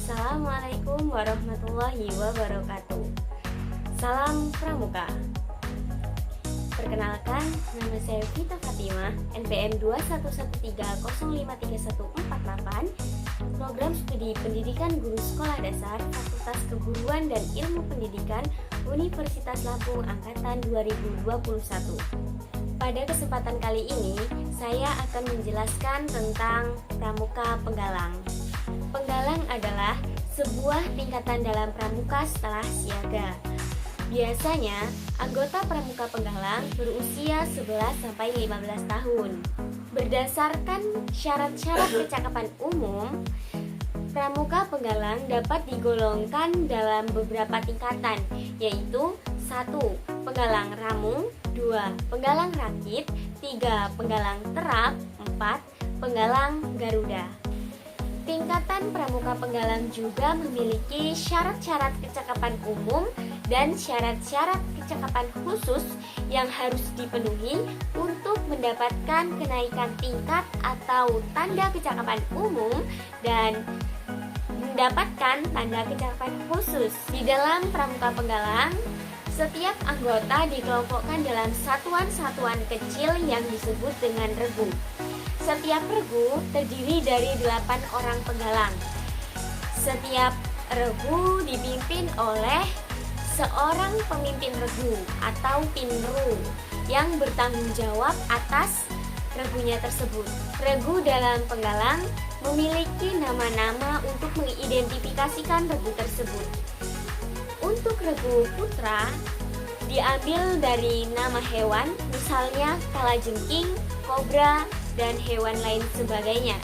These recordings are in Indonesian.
Assalamualaikum warahmatullahi wabarakatuh. Salam Pramuka. Perkenalkan, nama saya Vita Fatimah, NPM 2113053148, Program Studi Pendidikan Guru Sekolah Dasar, Fakultas Keguruan dan Ilmu Pendidikan, Universitas Lampung Angkatan 2021. Pada kesempatan kali ini, saya akan menjelaskan tentang Pramuka Penggalang. Penggalang adalah sebuah tingkatan dalam pramuka setelah siaga. Biasanya, anggota Pramuka Penggalang berusia 11-15 tahun. Berdasarkan syarat-syarat kecakapan umum, Pramuka Penggalang dapat digolongkan dalam beberapa tingkatan, yaitu 1. Penggalang Ramung, 2. Penggalang Rakit, 3. Penggalang Terap, 4. Penggalang Garuda. Tingkatan Pramuka Penggalang juga memiliki syarat-syarat kecakapan umum dan syarat-syarat kecakapan khusus yang harus dipenuhi untuk mendapatkan kenaikan tingkat atau tanda kecakapan umum dan mendapatkan tanda kecakapan khusus. Di dalam Pramuka Penggalang, setiap anggota dikelompokkan dalam satuan-satuan kecil yang disebut dengan regu. Setiap regu terdiri dari 8 orang penggalang. Setiap regu dipimpin oleh seorang pemimpin regu atau pinru yang bertanggung jawab atas regunya tersebut. Regu dalam penggalang memiliki nama-nama untuk mengidentifikasikan regu tersebut. Untuk regu putra diambil dari nama hewan, misalnya kalajengking, kobra, dan hewan lain sebagainya.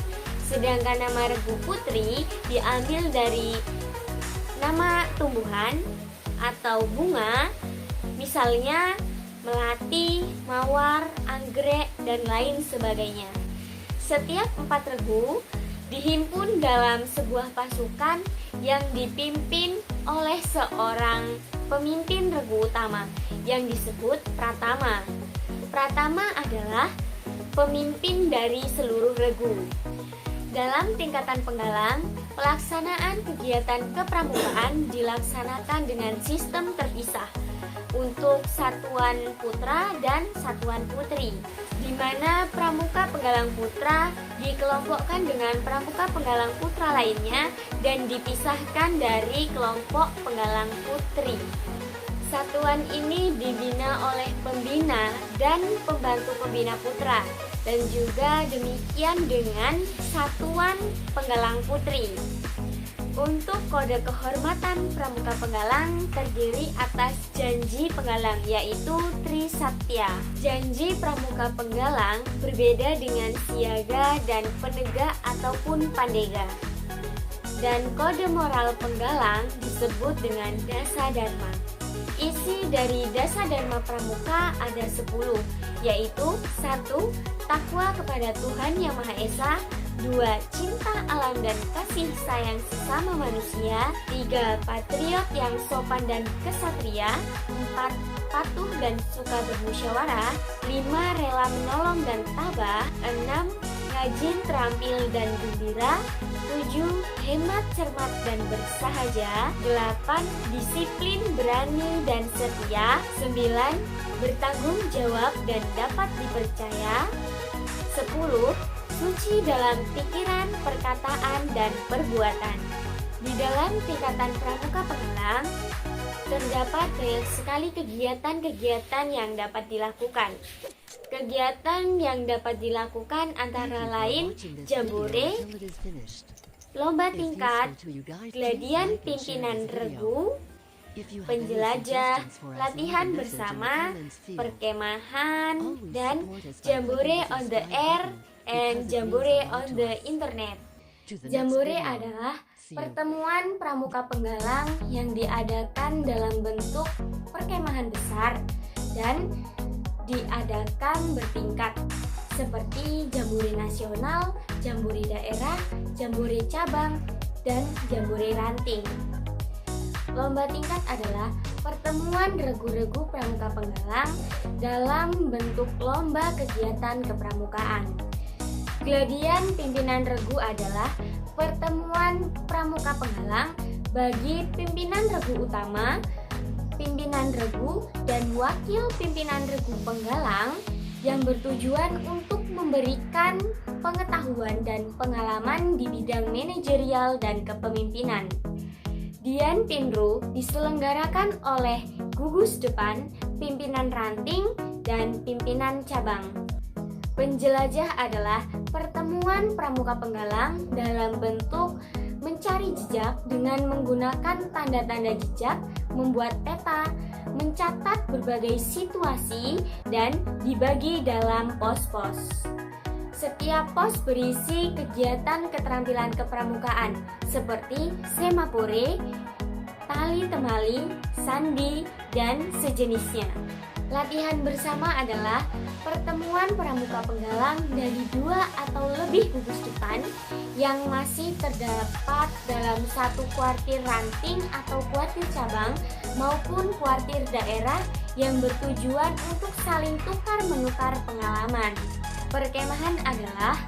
Sedangkan nama regu putri diambil dari nama tumbuhan atau bunga, misalnya melati, mawar, anggrek, dan lain sebagainya. Setiap 4 regu dihimpun dalam sebuah pasukan yang dipimpin oleh seorang pemimpin regu utama yang disebut pratama. Pratama adalah pemimpin dari seluruh regu. Dalam tingkatan penggalang, pelaksanaan kegiatan kepramukaan dilaksanakan dengan sistem terpisah untuk satuan putra dan satuan putri, di mana pramuka penggalang putra dikelompokkan dengan pramuka penggalang putra lainnya dan dipisahkan dari kelompok penggalang putri. Satuan ini dibina oleh pembina dan pembantu pembina putra, dan juga demikian dengan satuan penggalang putri. Untuk kode kehormatan Pramuka Penggalang terdiri atas janji penggalang, yaitu Trisatya. Janji Pramuka Penggalang berbeda dengan siaga dan penegak ataupun pandega. Dan kode moral penggalang disebut dengan Dasa Dharma. Isi dari Dasa Dharma Pramuka ada 10, yaitu 1. Takwa kepada Tuhan Yang Maha Esa, 2. Cinta alam dan kasih sayang sesama manusia, 3. Patriot yang sopan dan kesatria, 4. Patuh dan suka bermusyawarah, 5. Rela menolong dan tabah, 6. Rajin, terampil dan gembira, 7. Hemat, cermat dan bersahaja, 8. Disiplin, berani dan setia, 9. Bertanggung jawab dan dapat dipercaya, 10. Suci dalam pikiran, perkataan, dan perbuatan. Di dalam tingkatan Pramuka Penggalang terdapat banyak sekali kegiatan-kegiatan yang dapat dilakukan. Kegiatan yang dapat dilakukan antara lain jambore, lomba tingkat, gladian pimpinan regu, penjelajah, latihan bersama, perkemahan, dan jambore on the air and jambore on the internet. Jambore adalah pertemuan pramuka penggalang yang diadakan dalam bentuk perkemahan besar dan diadakan bertingkat, seperti jambore nasional, jambore daerah, jambore cabang, dan jambore ranting. Lomba tingkat adalah pertemuan regu-regu pramuka penggalang dalam bentuk lomba kegiatan kepramukaan. Gladian pimpinan regu adalah pertemuan pramuka penggalang bagi pimpinan regu utama, pimpinan regu, dan wakil pimpinan regu penggalang yang bertujuan untuk memberikan pengetahuan dan pengalaman di bidang manajerial dan kepemimpinan. Dian Pinru diselenggarakan oleh gugus depan, pimpinan ranting, dan pimpinan cabang. Penjelajah adalah pertemuan pramuka penggalang dalam bentuk mencari jejak dengan menggunakan tanda-tanda jejak, membuat peta, mencatat berbagai situasi, dan dibagi dalam pos-pos. Setiap pos berisi kegiatan keterampilan kepramukaan seperti semapore, tali temali, sandi, dan sejenisnya. Latihan bersama adalah pertemuan pramuka penggalang dari 2 atau lebih gugus depan yang masih terdapat dalam satu kuartir ranting atau kuartir cabang maupun kuartir daerah yang bertujuan untuk saling tukar-menukar pengalaman. Perkemahan adalah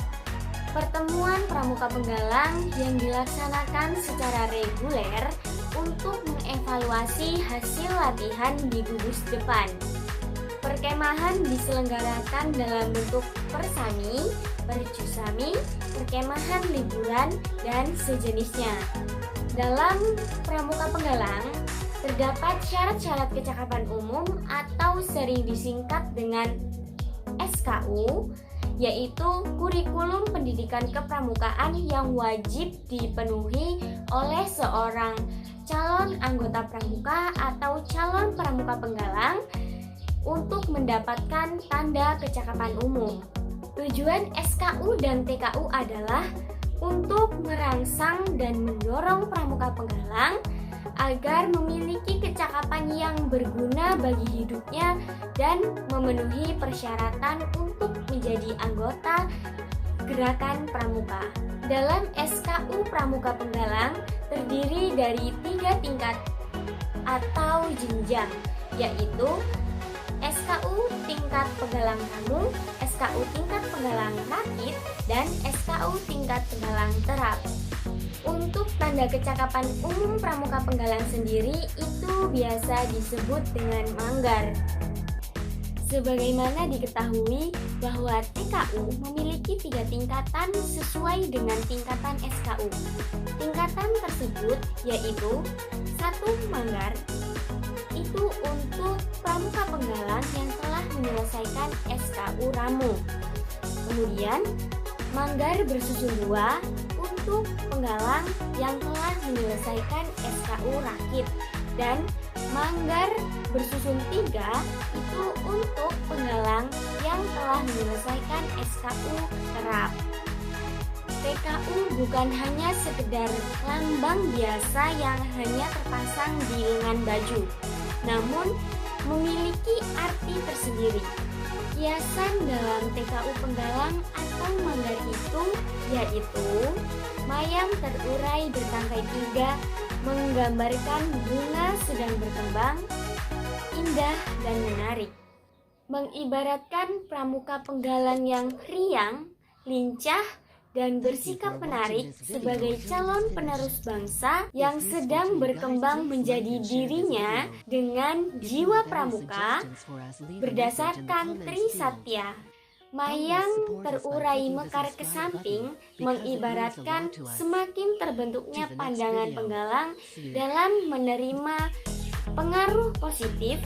pertemuan pramuka penggalang yang dilaksanakan secara reguler untuk mengevaluasi hasil latihan di gugus depan. Perkemahan diselenggarakan dalam bentuk persami, percusami, perkemahan liburan, dan sejenisnya. Dalam pramuka penggalang, terdapat syarat-syarat kecakapan umum atau sering disingkat dengan SKU, yaitu kurikulum pendidikan kepramukaan yang wajib dipenuhi oleh seorang calon anggota pramuka atau calon pramuka penggalang untuk mendapatkan tanda kecakapan umum. Tujuan SKU dan TKU adalah untuk merangsang dan mendorong pramuka penggalang agar memiliki kecakapan yang berguna bagi hidupnya dan memenuhi persyaratan untuk menjadi anggota gerakan pramuka. Dalam SKU pramuka penggalang terdiri dari 3 tingkat atau jenjang, yaitu SKU tingkat penggalang tamu, SKU tingkat penggalang rakit, dan SKU tingkat penggalang terap. Untuk tanda kecakapan umum pramuka penggalang sendiri itu biasa disebut dengan manggar. Sebagaimana diketahui bahwa TKU memiliki 3 tingkatan sesuai dengan tingkatan SKU. Tingkatan tersebut yaitu 1 manggar, itu untuk pramuka penggalang yang telah menyelesaikan SKU Ramu. Kemudian, manggar bersusun 2 untuk penggalang yang telah menyelesaikan SKU Rakit, dan manggar bersusun 3 itu untuk penggalang yang telah menyelesaikan SKU Terap. TKU bukan hanya sekedar lambang biasa yang hanya terpasang di lengan baju, namun memiliki arti tersendiri. Hiasan dalam TKU penggalang atau manggar itu yaitu mayang terurai bertangkai 3 menggambarkan bunga sedang berkembang, indah dan menarik. Mengibaratkan pramuka penggalang yang riang, lincah, dan bersikap menarik sebagai calon penerus bangsa yang sedang berkembang menjadi dirinya dengan jiwa pramuka berdasarkan Trisatya. Mayang terurai mekar ke samping mengibaratkan semakin terbentuknya pandangan penggalang dalam menerima pengaruh positif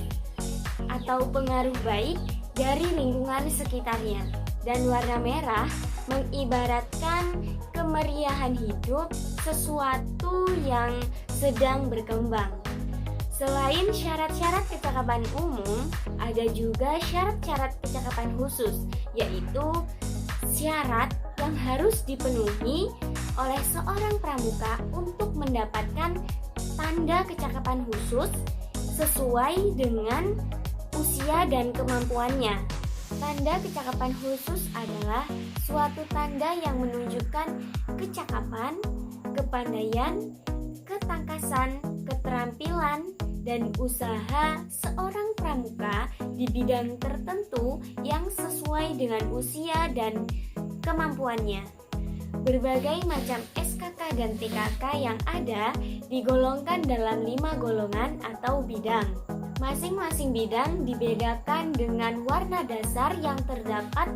atau pengaruh baik dari lingkungan sekitarnya. Dan warna merah mengibaratkan kemeriahan hidup, sesuatu yang sedang berkembang. Selain syarat-syarat kecakapan umum, ada juga syarat-syarat kecakapan khusus, yaitu syarat yang harus dipenuhi oleh seorang pramuka untuk mendapatkan tanda kecakapan khusus sesuai dengan usia dan kemampuannya. Tanda kecakapan khusus adalah suatu tanda yang menunjukkan kecakapan, kepandaian, ketangkasan, keterampilan, dan usaha seorang pramuka di bidang tertentu yang sesuai dengan usia dan kemampuannya. Berbagai macam SKK SKK dan TKK yang ada digolongkan dalam 5 golongan atau bidang. Masing-masing bidang dibedakan dengan warna dasar yang terdapat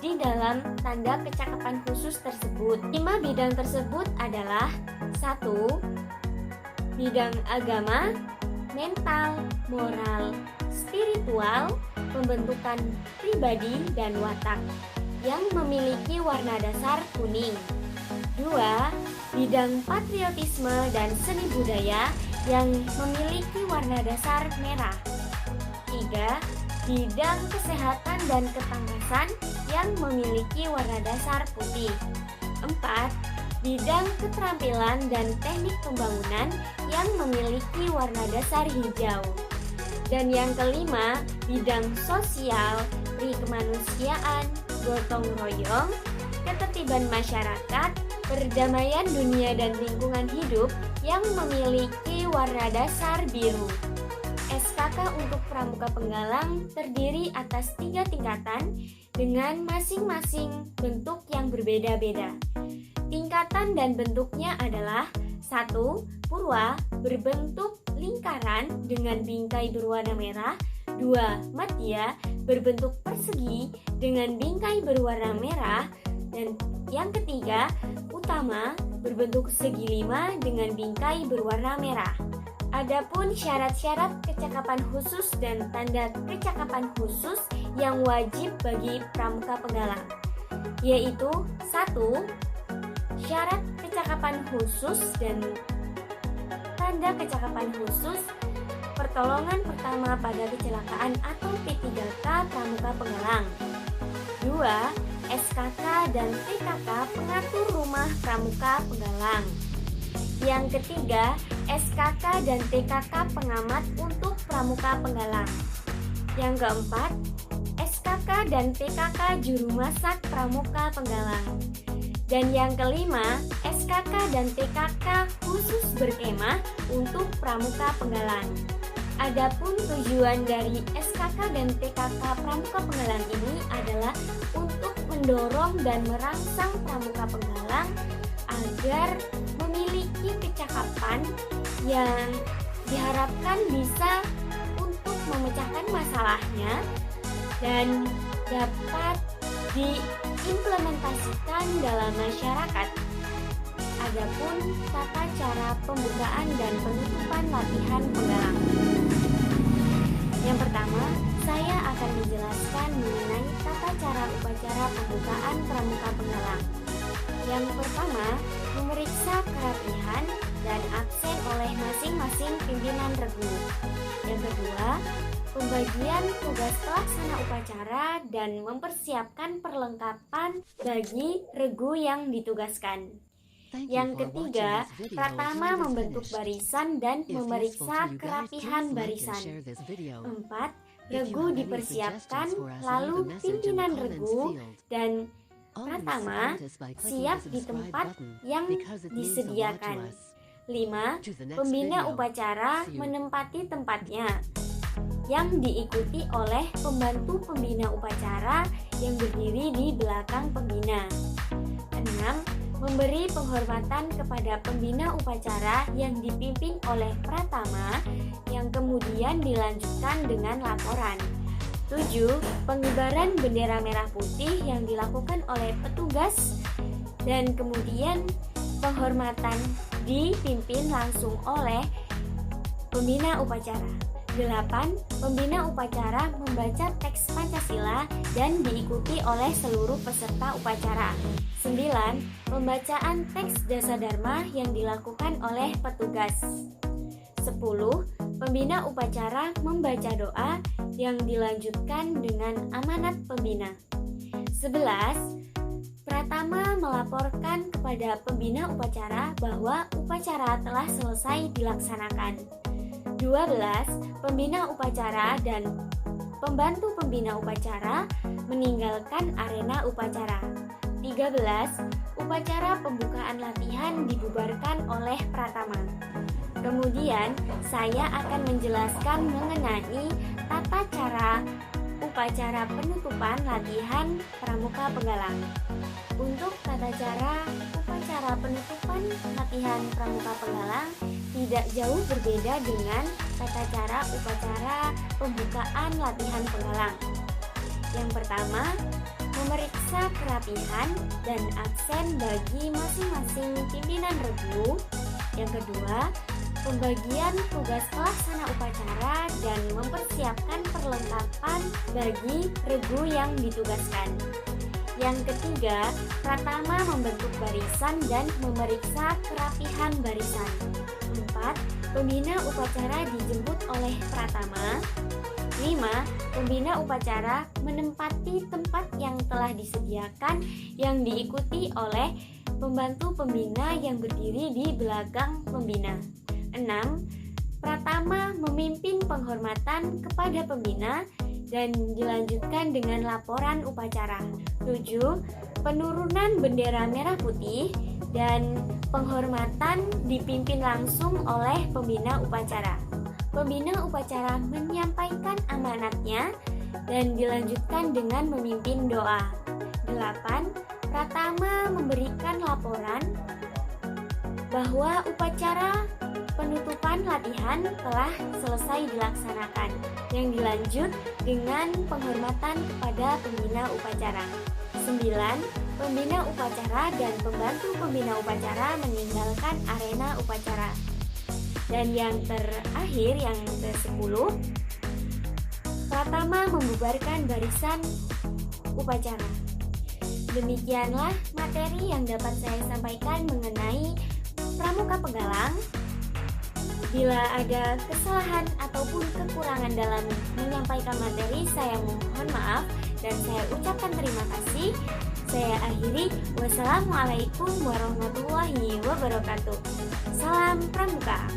di dalam tanda kecakapan khusus tersebut. 5 bidang tersebut adalah 1. Bidang agama, mental, moral, spiritual, pembentukan pribadi dan watak yang memiliki warna dasar kuning. 2. Bidang patriotisme dan seni budaya yang memiliki warna dasar merah. 3. Bidang kesehatan dan ketangkasan yang memiliki warna dasar putih. 4. Bidang keterampilan dan teknik pembangunan yang memiliki warna dasar hijau. Dan yang kelima, bidang sosial, kemanusiaan, gotong royong, ketertiban masyarakat, perdamaian dunia dan lingkungan hidup yang memiliki warna dasar biru. SKK untuk Pramuka Penggalang terdiri atas 3 tingkatan dengan masing-masing bentuk yang berbeda-beda. Tingkatan dan bentuknya adalah 1. Purwa berbentuk lingkaran dengan bingkai berwarna merah. 2. Madya berbentuk persegi dengan bingkai berwarna merah. Dan yang ketiga, Utama berbentuk segi 5 dengan bingkai berwarna merah. Adapun syarat-syarat kecakapan khusus dan tanda kecakapan khusus yang wajib bagi Pramuka Penggalang, yaitu 1. Syarat kecakapan khusus dan tanda kecakapan khusus pertolongan pertama pada kecelakaan atau P3K Pramuka Penggalang. 2. SKK dan TKK pengatur rumah Pramuka Penggalang. Yang ketiga, SKK dan TKK pengamat untuk Pramuka Penggalang. Yang keempat, SKK dan TKK juru masak Pramuka Penggalang. Dan yang kelima, SKK dan TKK khusus berkemah untuk Pramuka Penggalang. Adapun tujuan dari SKK dan TKK Pramuka Penggalang ini adalah untuk mendorong dan merangsang Pramuka Penggalang agar memiliki kecakapan yang diharapkan bisa untuk memecahkan masalahnya dan dapat diimplementasikan dalam masyarakat. Adapun tata cara pembukaan dan penutupan latihan penggalang. Yang pertama, saya akan menjelaskan mengenai tata cara upacara pembukaan Pramuka Penggalang. Yang pertama, memeriksa kerapihan dan absen oleh masing-masing pimpinan regu. Yang kedua, pembagian tugas pelaksana upacara dan mempersiapkan perlengkapan bagi regu yang ditugaskan. Yang ketiga, pratama membentuk barisan dan memeriksa kerapihan barisan. 4. Regu dipersiapkan, lalu pimpinan regu dan pratama siap di tempat yang disediakan. 5. Pembina upacara menempati tempatnya yang diikuti oleh pembantu pembina upacara yang berdiri di belakang pembina. 6. Memberi penghormatan kepada pembina upacara yang dipimpin oleh pratama yang kemudian dilanjutkan dengan laporan. 7. Pengibaran bendera merah putih yang dilakukan oleh petugas dan kemudian penghormatan dipimpin langsung oleh pembina upacara. 8. Pembina upacara membaca teks Pancasila dan diikuti oleh seluruh peserta upacara. 9. Pembacaan teks Dasadharma yang dilakukan oleh petugas. 10. Pembina upacara membaca doa yang dilanjutkan dengan amanat pembina. 11. Pratama melaporkan kepada pembina upacara bahwa upacara telah selesai dilaksanakan. 12. Pembina upacara dan pembantu pembina upacara meninggalkan arena upacara. 13. Upacara pembukaan latihan dibubarkan oleh pratama. Kemudian saya akan menjelaskan mengenai tata cara upacara penutupan latihan Pramuka Penggalang. Untuk tata cara upacara cara penutupan latihan pramuka penggalang tidak jauh berbeda dengan tata cara upacara pembukaan latihan penggalang. Yang pertama, memeriksa kerapihan dan aksen bagi masing-masing pimpinan regu. Yang kedua, pembagian tugas pelaksana upacara dan mempersiapkan perlengkapan bagi regu yang ditugaskan. Yang ketiga, pratama membentuk barisan dan memeriksa kerapihan barisan. 4. Pembina upacara dijemput oleh pratama. 5. Pembina upacara menempati tempat yang telah disediakan yang diikuti oleh pembantu pembina yang berdiri di belakang pembina. 6. Pratama memimpin penghormatan kepada pembina dan dilanjutkan dengan laporan upacara. 7. Penurunan bendera merah putih dan penghormatan dipimpin langsung oleh pembina upacara. Pembina upacara menyampaikan amanatnya dan dilanjutkan dengan memimpin doa. 8. Pratama memberikan laporan bahwa upacara penutupan latihan telah selesai dilaksanakan, yang dilanjut dengan penghormatan kepada pembina upacara. 9. Pembina upacara dan pembantu pembina upacara meninggalkan arena upacara. Dan yang terakhir, yang ke-10, pratama membubarkan barisan upacara. Demikianlah materi yang dapat saya sampaikan mengenai pramuka penggalang. Bila ada kesalahan ataupun kekurangan dalam menyampaikan materi, saya mohon maaf dan saya ucapkan terima kasih. Saya akhiri. Wassalamualaikum warahmatullahi wabarakatuh. Salam pramuka.